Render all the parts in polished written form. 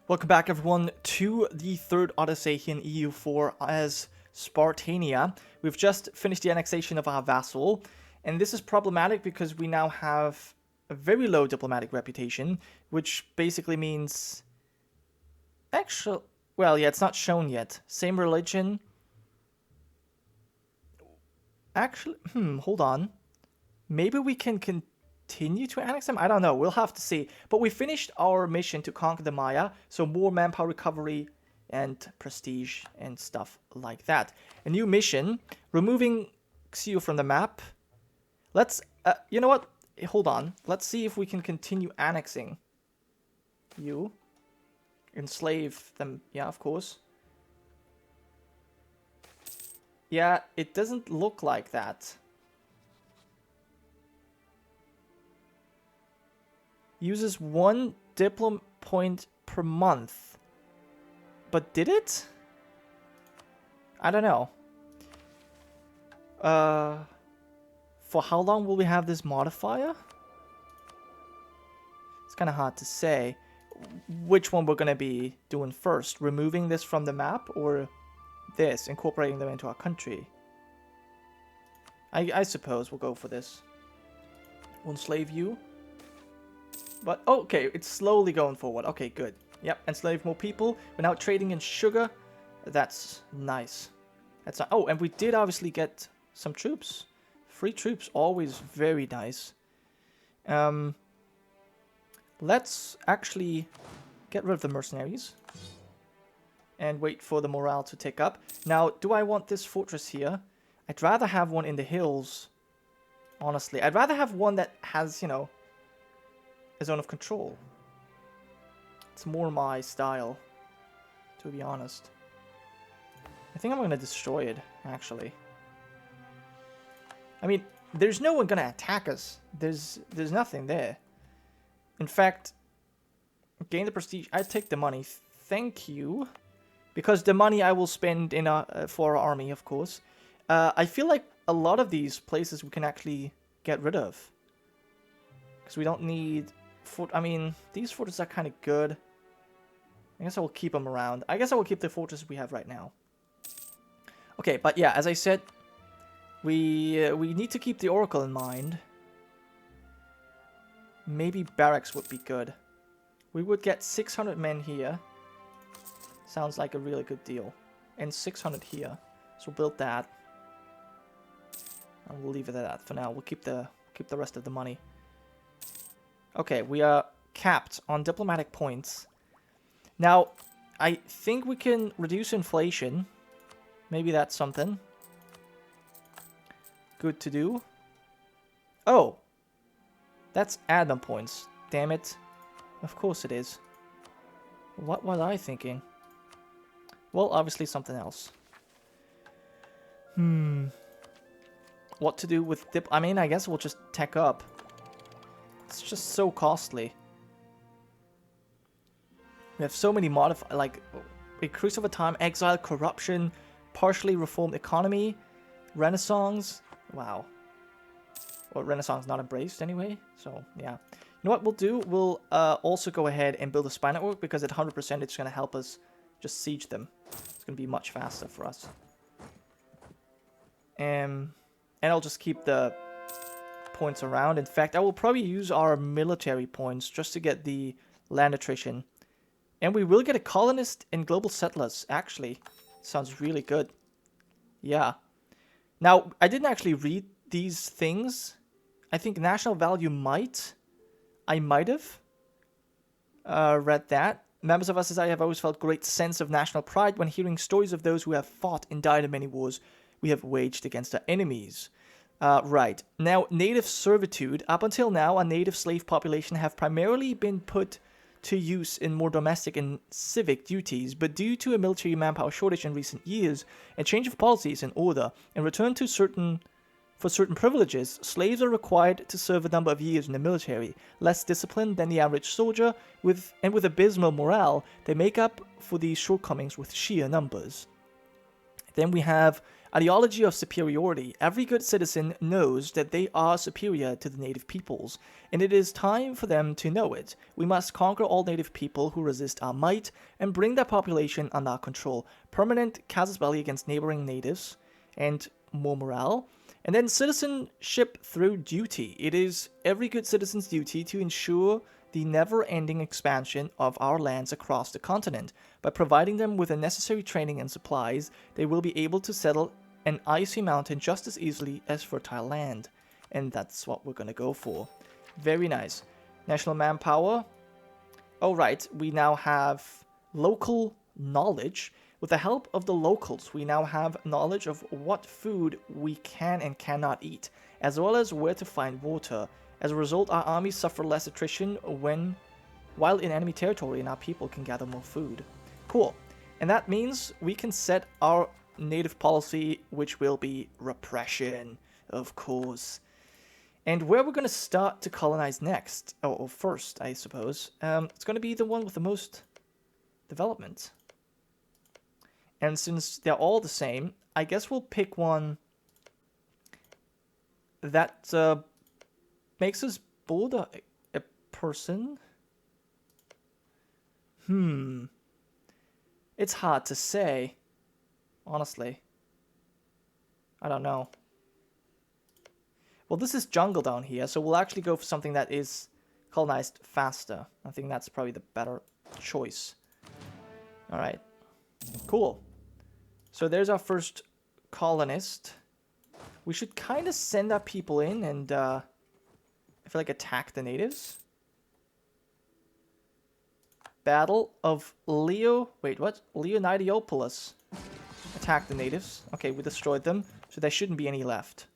Welcome back, everyone, to the third Odyssey here in EU4 as Spartania. We've just finished the annexation of our vassal, and this is problematic because we now have a very low diplomatic reputation, which basically means... Actually, well, yeah, it's not shown yet. Same religion. Actually, hold on. Maybe we can continue to annex them? I don't know. We'll have to see. But we finished our mission to conquer the Maya, so more manpower recovery and prestige and stuff like that. A new mission, removing Xio from the map. Let's, you know what? Hold on. Let's see if we can continue annexing you. Enslave them. Yeah, of course. Yeah, it doesn't look like that. Uses 1 diplom point per month. But did it? I don't know. For how long will we have this modifier? It's kind of hard to say which one we're going to be doing first. Removing this from the map or this, incorporating them into our country. I suppose we'll go for this. We'll enslave you. But, okay, it's slowly going forward. Okay, good. Yep, enslave more people. We're now trading in sugar. That's nice. That's not, oh, and we did obviously get some troops. Free troops, always very nice. Let's actually get rid of the mercenaries. And wait for the morale to tick up. Now, do I want this fortress here? I'd rather have one in the hills. Honestly, I'd rather have one that has, you know, a zone of control. It's more my style, to be honest. I think I'm going to destroy it, actually. I mean, there's no one going to attack us. There's nothing there. In fact, gain the prestige. I take the money. Thank you. Because the money I will spend in for our army, of course. I feel like a lot of these places we can actually get rid of. Because we don't need... I mean, these fortresses are kind of good. I guess I will keep them around. I guess I will keep the fortresses we have right now. Okay, but yeah, as I said, we need to keep the Oracle in mind. Maybe barracks would be good. We would get 600 men here. Sounds like a really good deal. And 600 here. So we'll build that. And we'll leave it at that for now. We'll keep the rest of the money. Okay, we are capped on diplomatic points. Now, I think we can reduce inflation. Maybe that's something good to do. Oh, that's add-on points. Damn it. Of course it is. What was I thinking? Well, obviously something else. What to do with dip? I mean, I guess we'll just tech up. It's just so costly. We have so many like increase over time, exile, corruption, partially reformed economy, Renaissance. Wow. Well, Renaissance not embraced anyway. So yeah. You know what we'll do? We'll also go ahead and build a spy network because at 100% it's going to help us just siege them. It's going to be much faster for us. And I'll just keep the points around. In fact, I will probably use our military points just to get the land attrition. And we will get a colonist and global settlers, actually. Sounds really good. Yeah. Now, I didn't actually read these things. I think national value might. I might have read that. Members of SSI have always felt great sense of national pride when hearing stories of those who have fought and died in many wars we have waged against our enemies. Right. Now, native servitude. Up until now, our native slave population have primarily been put to use in more domestic and civic duties, but due to a military manpower shortage in recent years, a change of policies in order, and return to certain privileges, slaves are required to serve a number of years in the military. Less disciplined than the average soldier, with abysmal morale, they make up for these shortcomings with sheer numbers. Then we have Ideology of superiority. Every good citizen knows that they are superior to the native peoples, and it is time for them to know it. We must conquer all native people who resist our might and bring their population under our control. Permanent casus belli against neighboring natives and more morale. And then citizenship through duty. It is every good citizen's duty to ensure the never-ending expansion of our lands across the continent. By providing them with the necessary training and supplies, they will be able to settle an icy mountain just as easily as fertile land. And that's what we're gonna go for. Very nice. National manpower. Oh right, we now have local knowledge. With the help of the locals, we now have knowledge of what food we can and cannot eat, as well as where to find water. As a result, our armies suffer less attrition while in enemy territory, and our people can gather more food. Cool. And that means we can set our native policy, which will be repression, of course. And where we're going to start to colonize next, or first, I suppose, it's going to be the one with the most development. And since they're all the same, I guess we'll pick one that makes us bold a person. It's hard to say, honestly. I don't know. Well, this is jungle down here, so we'll actually go for something that is colonized faster. I think that's probably the better choice. Alright. Cool. So there's our first colonist. We should kind of send our people in and, I feel like attack the natives. Battle of Leonidiopolis. Attack the natives. Okay, we destroyed them, so there shouldn't be any left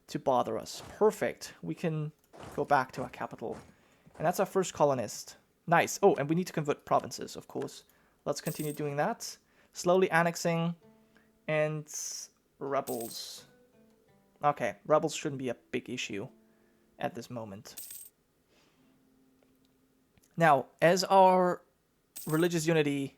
to bother us. Perfect. We can go back to our capital. And that's our first colonist. Nice. Oh, and we need to convert provinces, of course. Let's continue doing that. Slowly annexing. And rebels. Okay, rebels shouldn't be a big issue at this moment. Now, as our religious unity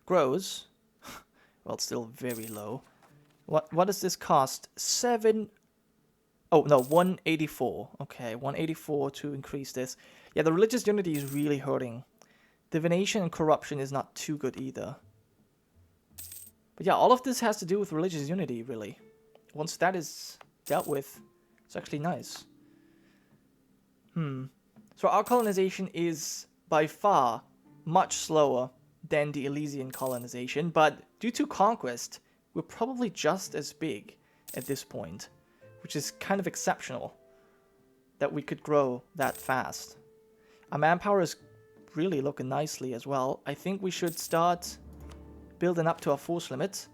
grows, well, it's still very low. What does this cost? 184. Okay, 184 to increase this. Yeah, the religious unity is really hurting. Divination and corruption is not too good either. But yeah, all of this has to do with religious unity, really. Once that is dealt with, it's actually nice. So our colonization is by far much slower than the Elysian colonization, but due to conquest, we're probably just as big at this point, which is kind of exceptional that we could grow that fast. Our manpower is really looking nicely as well. I think we should start building up to our force limit.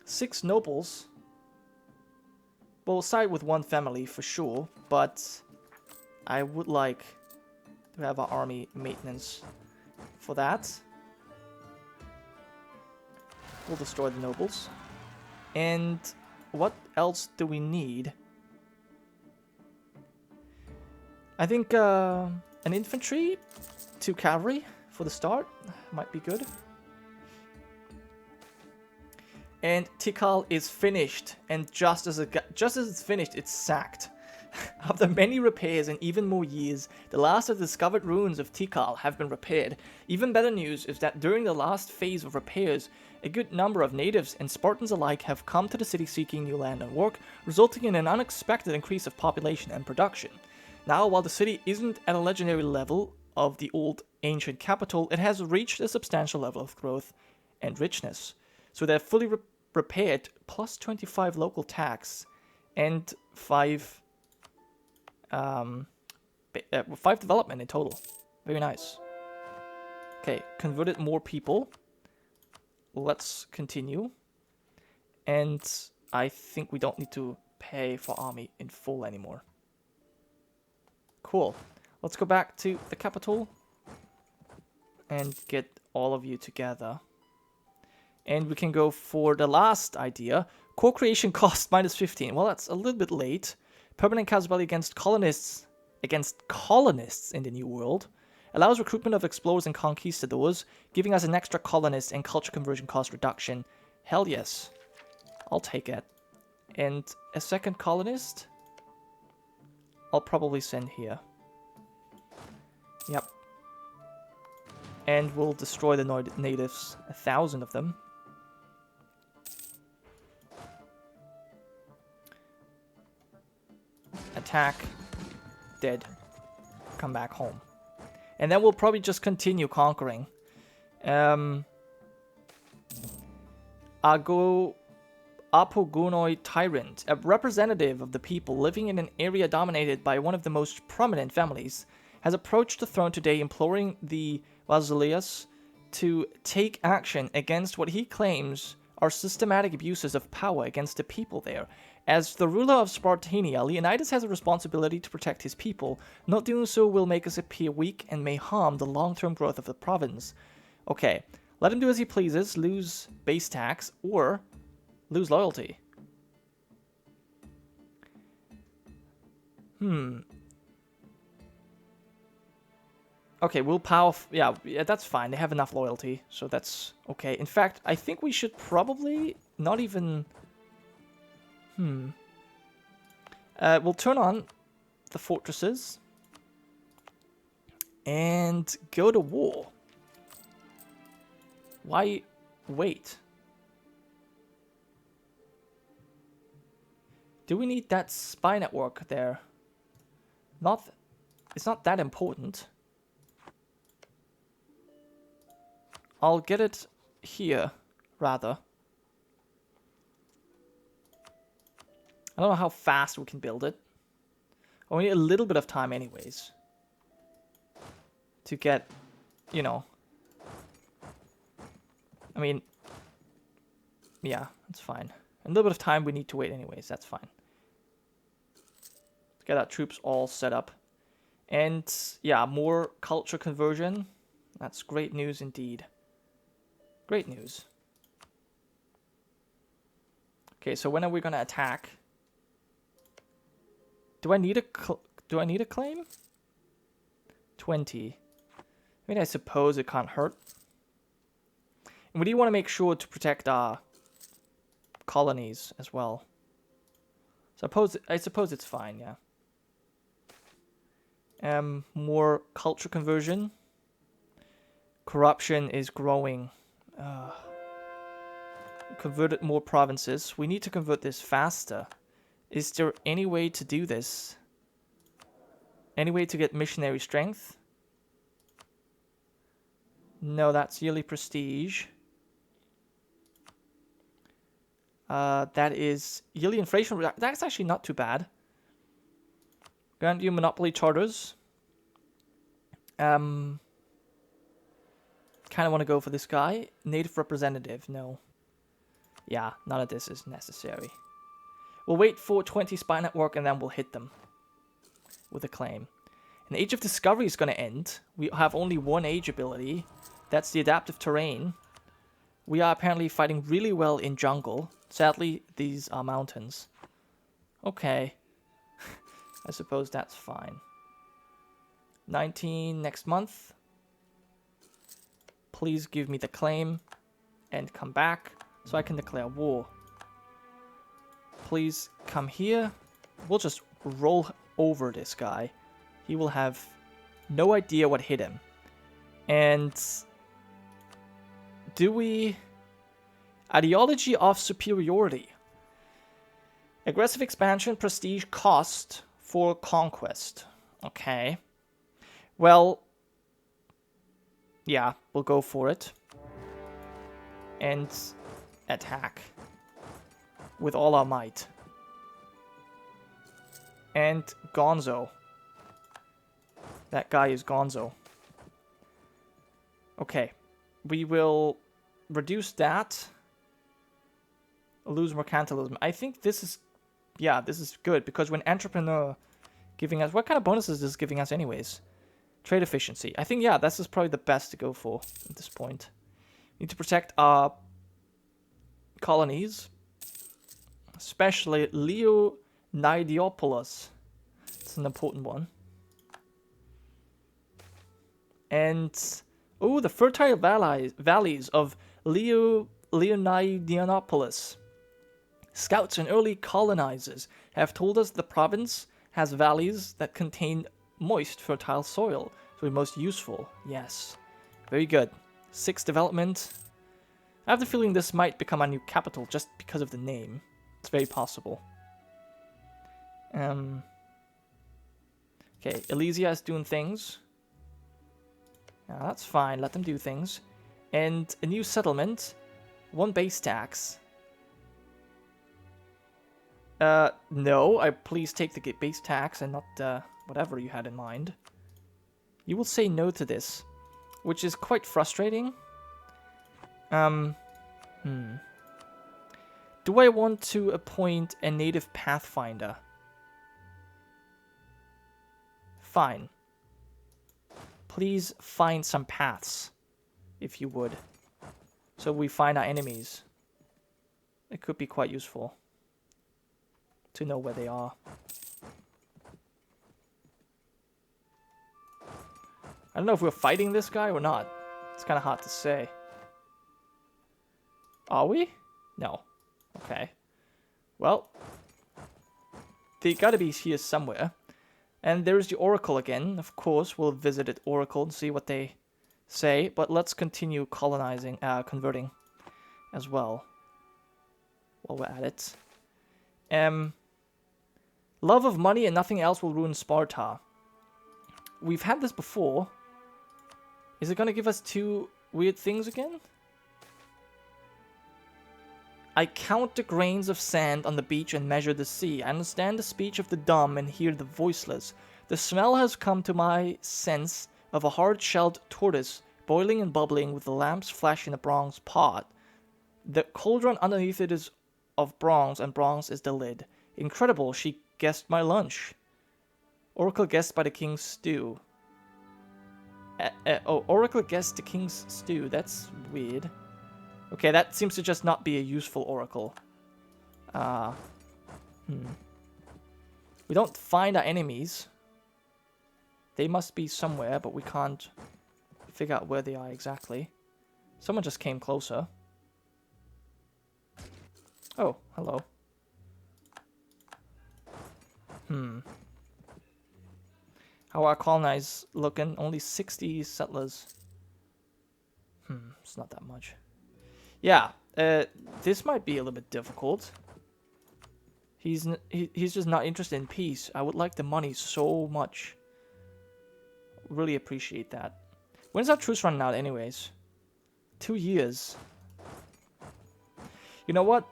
6 nobles. We'll side with one family for sure, but I would like to have our army maintenance for that. We'll destroy the nobles. And what else do we need? I think an infantry, 2 cavalry for the start might be good. And Tikal is finished, and just as it's finished, it's sacked. After many repairs and even more years, the last of the discovered ruins of Tikal have been repaired. Even better news is that during the last phase of repairs, a good number of natives and Spartans alike have come to the city seeking new land and work, resulting in an unexpected increase of population and production. Now, while the city isn't at a legendary level of the old ancient capital, it has reached a substantial level of growth and richness. So they're fully repaired, plus 25 local tax, and 5 development in total. Very nice. Okay, converted more people. Let's continue. And I think we don't need to pay for army in full anymore. Cool. Let's go back to the capital and get all of you together. And we can go for the last idea. Core creation cost minus 15. Well, that's a little bit late. Permanent casus belli against colonists in the New World. Allows recruitment of explorers and conquistadors, giving us an extra colonist and culture conversion cost reduction. Hell yes. I'll take it. And a second colonist, I'll probably send here. Yep. And we'll destroy the natives, 1,000 of them. Attack, dead, come back home. And then we'll probably just continue conquering. Apogonoi Tyrant, a representative of the people living in an area dominated by one of the most prominent families, has approached the throne today imploring the Vassalias to take action against what he claims are systematic abuses of power against the people there. As the ruler of Spartania, Leonidas has a responsibility to protect his people. Not doing so will make us appear weak and may harm the long-term growth of the province. Okay, let him do as he pleases, lose base tax, or lose loyalty. Okay, willpower, yeah, that's fine. They have enough loyalty, so that's okay. In fact, I think we should probably not even... we'll turn on the fortresses and go to war. Why wait? Do we need that spy network there? It's not that important. I'll get it here, rather. I don't know how fast we can build it. Oh, we need a little bit of time anyways. To get, you know. I mean, yeah, that's fine. A little bit of time we need to wait anyways, that's fine. Let's get our troops all set up. And, yeah, more culture conversion. That's great news indeed. Great news. Okay, so when are we going to attack? Do I need a claim? 20. I mean, I suppose it can't hurt. And we do want to make sure to protect our colonies as well. I suppose it's fine, yeah. More culture conversion. Corruption is growing. Converted more provinces. We need to convert this faster. Is there any way to do this? Any way to get missionary strength? No, that's yearly prestige. That is yearly inflation. That's actually not too bad. Grant you monopoly charters. Kind of want to go for this guy. Native representative, no. Yeah, none of this is necessary. We'll wait for 20 spy network and then we'll hit them with a claim. And Age of Discovery is going to end. We have only one age ability. That's the adaptive terrain. We are apparently fighting really well in jungle. Sadly, these are mountains. Okay. I suppose that's fine. 19 next month. Please give me the claim and come back so I can declare war. Please come here. We'll just roll over this guy. He will have no idea what hit him. And do we... Ideology of superiority. Aggressive expansion, prestige, cost for conquest. Okay. Well, yeah, we'll go for it. And attack. With all our might. And Gonzo. That guy is Gonzo. Okay. We will reduce that. Lose mercantilism. I think this is... Yeah, this is good. Because when entrepreneur giving us... What kind of bonuses is this giving us anyways? Trade efficiency. I think, yeah, this is probably the best to go for at this point. We need to protect our colonies. Especially Leonidopolis. It's an important one. And... Oh, the fertile valleys of Leonidopolis. Scouts and early colonizers have told us the province has valleys that contain moist, fertile soil. So most useful. Yes. Very good. 6 development. I have the feeling this might become our new capital just because of the name. It's very possible. Okay, Elysia is doing things. Yeah, that's fine. Let them do things. And a new settlement. 1 base tax. No. Please take the base tax and not whatever you had in mind. You will say no to this, which is quite frustrating. Do I want to appoint a native pathfinder? Fine. Please find some paths, if you would. So we find our enemies. It could be quite useful to know where they are. I don't know if we're fighting this guy or not. It's kind of hard to say. Are we? No. Okay. Well, they gotta be here somewhere. And there's the Oracle again. Of course, we'll visit at Oracle and see what they say. But let's continue colonizing, converting as well. While we're at it. Love of money and nothing else will ruin Sparta. We've had this before. Is it gonna give us 2 weird things again? I count the grains of sand on the beach and measure the sea. I understand the speech of the dumb and hear the voiceless. The smell has come to my sense of a hard-shelled tortoise boiling and bubbling with the lamp's flash in a bronze pot. The cauldron underneath it is of bronze, and bronze is the lid. Incredible, she guessed my lunch. Oracle guessed by the king's stew. Oracle guessed the king's stew. That's weird. Okay, that seems to just not be a useful oracle. We don't find our enemies. They must be somewhere, but we can't figure out where they are exactly. Someone just came closer. Oh, hello. How are colonized looking? Only 60 settlers. It's not that much. Yeah, this might be a little bit difficult. He's just not interested in peace. I would like the money so much. Really appreciate that. When's our truce running out anyways? 2 years. You know what?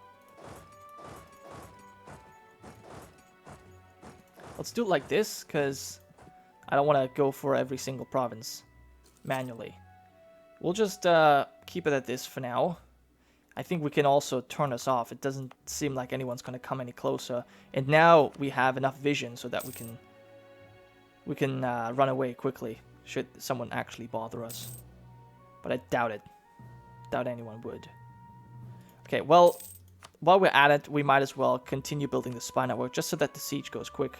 Let's do it like this, because I don't want to go for every single province manually. We'll just keep it at this for now. I think we can also turn this off. It doesn't seem like anyone's going to come any closer. And now we have enough vision so that we can run away quickly should someone actually bother us. But I doubt it. Doubt anyone would. Okay, well, while we're at it, we might as well continue building the spy network just so that the siege goes quick.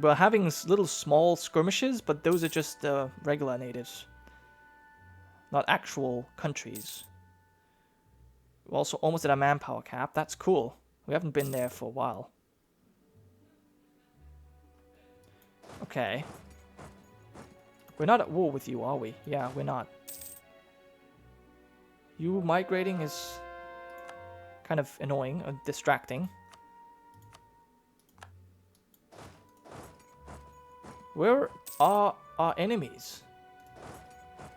We're having little small skirmishes, but those are just regular natives. Not actual countries. We're also almost at our manpower cap. That's cool. We haven't been there for a while. Okay. We're not at war with you, are we? Yeah, we're not. You migrating is kind of annoying and distracting. Where are our enemies?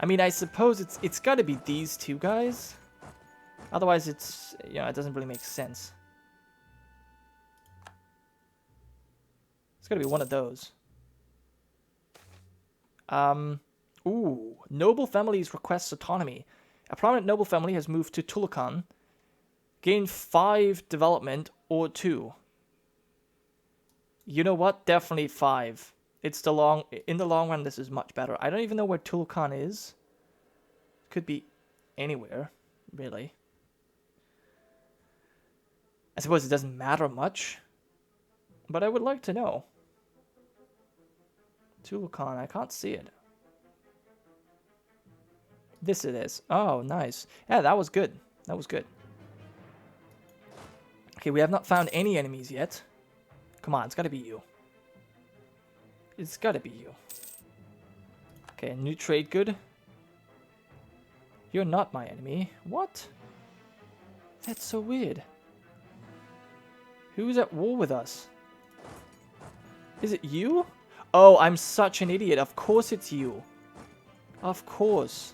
I mean, I suppose it's got to be these 2 guys. Otherwise, it's, you know, it doesn't really make sense. It's got to be one of those. Ooh, noble families request autonomy. A prominent noble family has moved to Tulukan. Gain 5 development or 2. You know what? Definitely 5. It's in the long run, this is much better. I don't even know where Tulukan is. Could be anywhere, really. I suppose it doesn't matter much, but I would like to know. Tulukan, I can't see it. This it is. Oh, nice. Yeah, that was good. That was good. Okay, we have not found any enemies yet. Come on, it's gotta be you. It's gotta be you. Okay, new trade good. You're not my enemy. What? That's so weird. Who's at war with us? Is it you? Oh, I'm such an idiot. Of course it's you. Of course.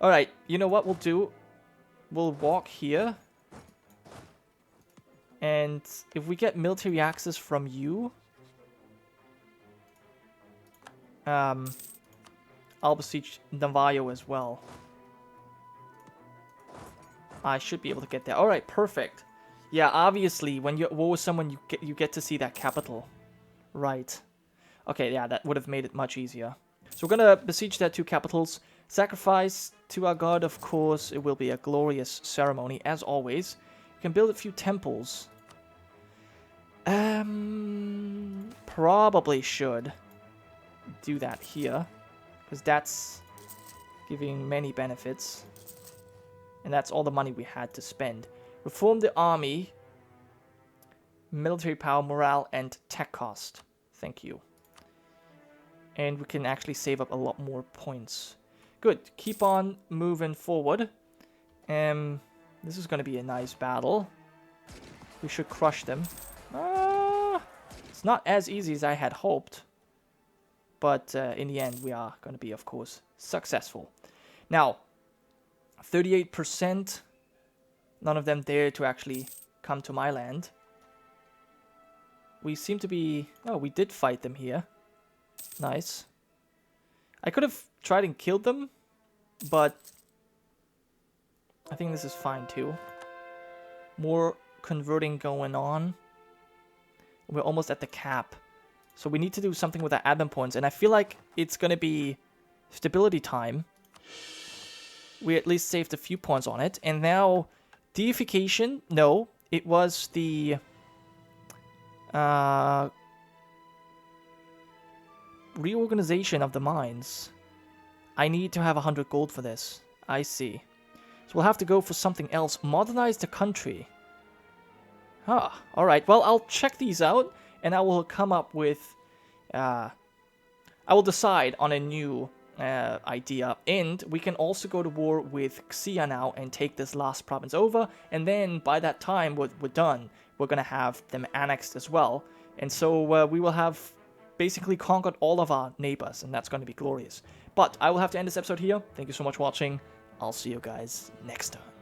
Alright, you know what we'll do? We'll walk here. And if we get military access from you... I'll besiege Navajo as well. I should be able to get there. Alright, perfect. Yeah, obviously, when you're at war with someone, you get to see that capital. Right. Okay, yeah, that would have made it much easier. So we're gonna besiege their 2 capitals. Sacrifice to our god, of course. It will be a glorious ceremony, as always. You can build a few temples. Probably should do that here. Because that's giving many benefits. And that's all the money we had to spend. Reform the army. Military power, morale, and tech cost. Thank you. And we can actually save up a lot more points. Good. Keep on moving forward. This is going to be a nice battle. We should crush them. It's not as easy as I had hoped. But in the end, we are going to be, of course, successful. Now, 38%. None of them dare to actually come to my land. We seem to be... Oh, we did fight them here. Nice. I could have tried and killed them, but I think this is fine too. More converting going on. We're almost at the cap. So we need to do something with our admin points, and I feel like it's going to be stability time. We at least saved a few points on it, and now deification. No, it was the reorganization of the mines. I need to have 100 gold for this. I see. So we'll have to go for something else. Modernize the country. Ah, alright. Well, I'll check these out, and I will come up with... I will decide on a new idea. And we can also go to war with Xia now and take this last province over. And then, by that time, we're done. We're going to have them annexed as well. And so we will have basically conquered all of our neighbors, and that's going to be glorious. But I will have to end this episode here. Thank you so much for watching. I'll see you guys next time.